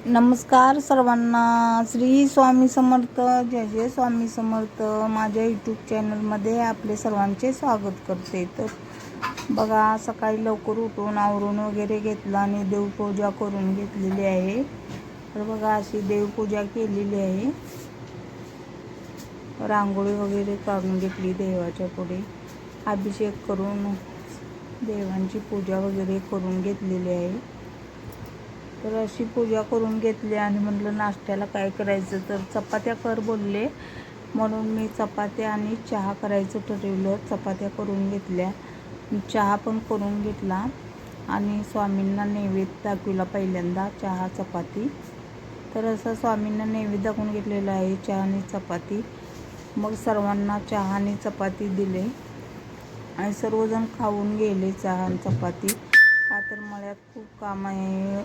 नमस्कार सर्वांना. श्री स्वामी समर्थ. जय जय स्वामी समर्थ. माझ्या यूट्यूब चॅनलमध्ये आपले सर्वांचे स्वागत करते. तर बघा, सकाळी लवकर उठून आवरून वगैरे घेतलं आणि देवपूजा करून घेतलेली आहे. तर बघा, अशी देवपूजा केलेली आहे. रांगोळी वगैरे काढून घेतली देवाच्या पुढे. अभिषेक करून देवांची पूजा वगैरे करून घेतलेली आहे. तर अशी पूजा करून घेतली आणि म्हटलं नाश्त्याला काय करायचं, तर चपात्या कर बोलले, म्हणून मी चपात्या आणि चहा करायचं ठरवलं. चपात्या करून घेतल्या, चहा पण करून घेतला आणि स्वामींना नैवेद्य दाखविला पहिल्यांदा, चहा चपाती. तर असं स्वामींना नैवेद्य दाखवून घेतलेलं आहे, चहा आणि चपाती. मग सर्वांना चहा आणि चपाती दिले आणि सर्वजण खाऊन गेले चहा आणि चपाती. का तर मळ्यात खूप काम आहे,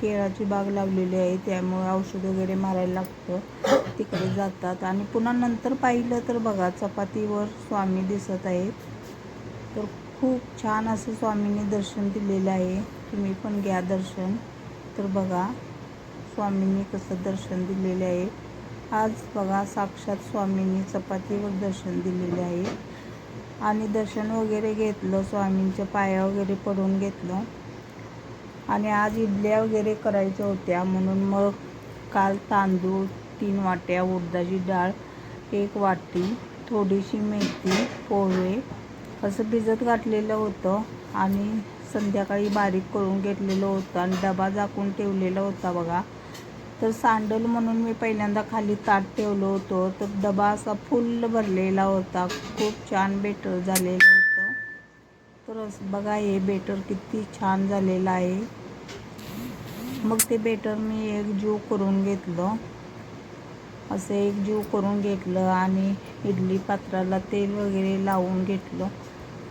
केळाची बाग लावलेली आहे, त्यामुळे औषध वगैरे मारायला लागतं, तिकडे जातात. आणि पुन्हा नंतर पाहिलं तर बघा, चपातीवर स्वामी दिसत आहेत. तर खूप छान असं स्वामींनी दर्शन दिलेलं आहे. तुम्ही पण घ्या दर्शन. तर बघा स्वामींनी कसं दर्शन दिलेले आहे. आज बघा, साक्षात स्वामींनी चपातीवर दर्शन दिलेले आहे. आणि दर्शन वगैरे घेतलं, स्वामींच्या पाया वगैरे पडून घेतलं. आणि आज इडल्या वगैरे करायच्या होत्या, म्हणून मग काल तांदूळ 3 वाट्या, उडदाची डाळ 1 वाटी, थोडीशी मेथी, पोहे असं भिजत घातलेलं होतं आणि संध्याकाळी बारीक करून घेतलेलं होतं आणि डबा झाकून ठेवलेला होता बघा. तर सांडल म्हणून मी पहिल्यांदा खाली ताट ठेवलं होतं, तर डबा असा फुल भरलेला होता. खूप छान बेटर झालेलं होतं. तर बघा, हे बेटर किती छान झालेलं आहे. मग ते बेटर मी एकजीव करून घेतलं, असं एकजीव करून घेतलं आणि इडली पात्राला तेल वगैरे लावून घेतलं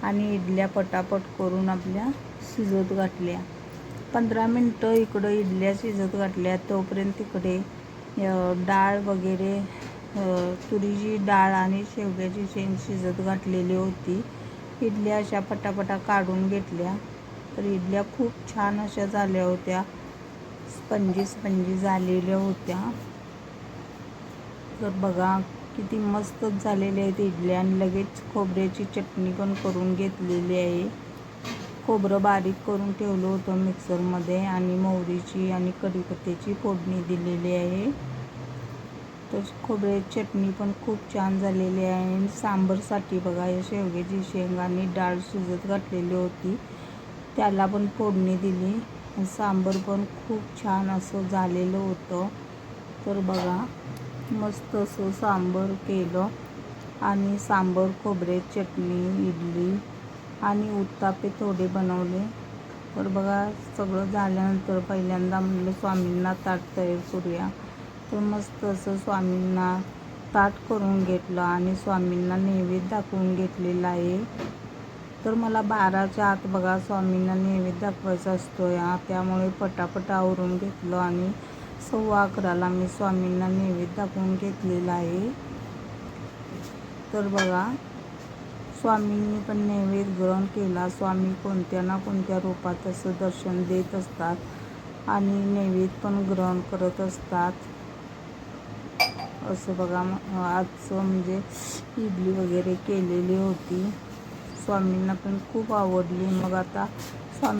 आणि इडल्या पटापट करून आपल्या शिजत घातल्या. 15 मिनटं इकडं इडल्या शिजत घातल्या, तोपर्यंत तिकडे डाळ वगैरे, तुरीची डाळ आणि शेवग्याची शेंग शिजत घातलेली होती. इडल्या अशा पटापटा काढून घेतल्या. तर इडल्या खूप छान अशा झाल्या होत्या, स्पंजी स्पंजी झालेल्या होत्या. तर बघा किती मस्त झालेल्या आहेत इडल्या. आणि लगेच खोबऱ्याची चटणी पण करून घेतलेली आहे. खोबरं बारीक करून ठेवलं होतं मिक्सरमध्ये आणि मोहरीची आणि कढीपत्त्याची फोडणी दिलेली आहे. तर खोबऱ्याची चटणी पण खूप छान झालेली आहे. आणि सांबरसाठी बघा, या शेवग्याची शेंग आणि डाळ शिजत घातलेली होती, त्याला पण फोडणी दिली. सांबर पण खूप छान असं झालेलं होतं. तर बघा, मस्त असं सांबर केलं आणि सांबर, खोबऱ्याची चटणी, इडली आणि उत्तापे थोडे बनवले. तर बघा, सगळं झाल्यानंतर पहिल्यांदा म्हणलं स्वामींना ताट तयार करूया. तर मस्त असं स्वामींना ताट करून घेतलं आणि स्वामींना नैवेद्य दाखवून घेतलेला आहे. तर मला 12च्या आत बघा स्वामींना नैवेद्य दाखवायचा असतो या, त्यामुळे पटापट आवरून घेतलं आणि 11:15ला मी स्वामींना नैवेद्य दाखवून घेतलेला आहे. तर बघा, स्वामींनी पण नैवेद्य ग्रहण केला. स्वामी कोणत्या ना कोणत्या रूपात असं दर्शन देत असतात आणि नैवेद्य पण ग्रहण करत असतात. असं बघा, आजचं म्हणजे इडली वगैरे केलेली होती, स्वामींना पण खूप आवडली. मग आता स्वामी